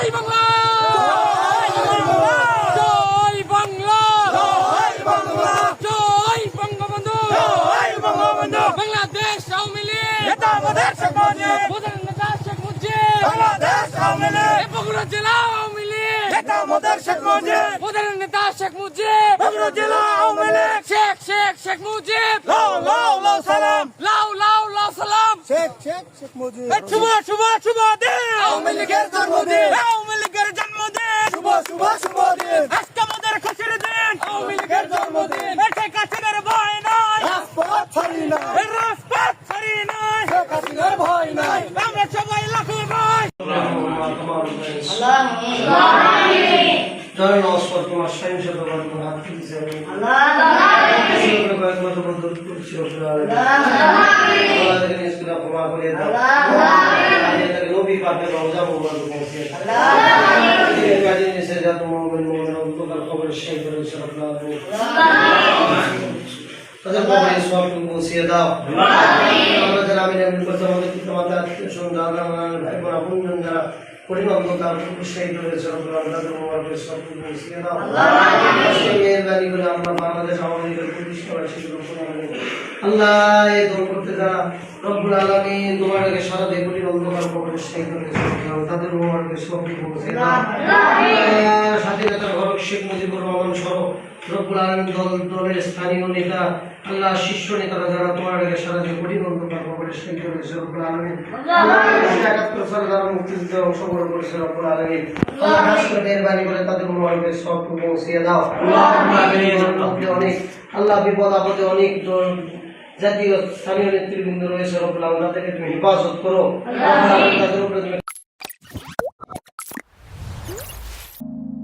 জয় বাংলা, জয় বাংলা, জয় বঙ্গবন্ধু, বাংলাদেশ আওয়ামী লীগ, প্রধান নেতা শেখ মুজিব, বগুড়া জেলা আওয়ামী লীগ, প্রধান নেতা শেখ মুজিব, শেখ মুজিব, সালাম, শুভ দিন, আওয়ামী লীগের জন্মদিন, আজকে আমাদের খুশির দিন, আওয়ামী লীগের জন্মদিন, শেখ হাসিনার ভয় নাই, রাজপথ ছাড়ি নাই, আমরা সবাই লাখো ভাই। তাদের কবরে সবটুকু পৌঁছিয়ে দাও। আমরা যারা আমি আমাদের পিতামাতা ভাই বোন আপনজন যারা কঠিন অন্ধকার শহীদ হয়েছে তাদের মোবাইলের সবটুকু পৌঁছিয়ে দাও। মেহরবানি করে আমরা বাংলাদেশ আওয়ামী লীগের আল্লাহ এই দল করতে যারা রব্বুল আলামিন তোমার আগে সারা দেশ কঠিন অন্ধকার কবরে শহীদ হয়েছে তাদের মোবাইলের সবটুকু পৌঁছিয়ে দাও। স্বাধীনতার ঘটক শেখ মুজিবুর রহমান সহ রব্বুল আলামিন দলের স্থানীয় নেতা আল্লাহ শীর্ষ নেতারা যারা তোমার আগে সারা দেশ কঠিন অন্ধকার কবরে শহীদ হয়েছে রব্বুল আলামিন ৭১ সালে যারা মুক্তিযুদ্ধে অংশগ্রহণ করেছে রব্বুল আলামিন আল্লাহ রাষ্ট্র মেহরবানি করে তাদের মোবাইলের সবটুকু পৌঁছিয়ে দাও। অনেক আল্লাহ বিপদ আপদে অনেক জাতীয় স্থানীয় নেতৃবৃন্দ রয়েছে রব্বুল আলামিন তাদেরকে তুমি হেফাজত করো।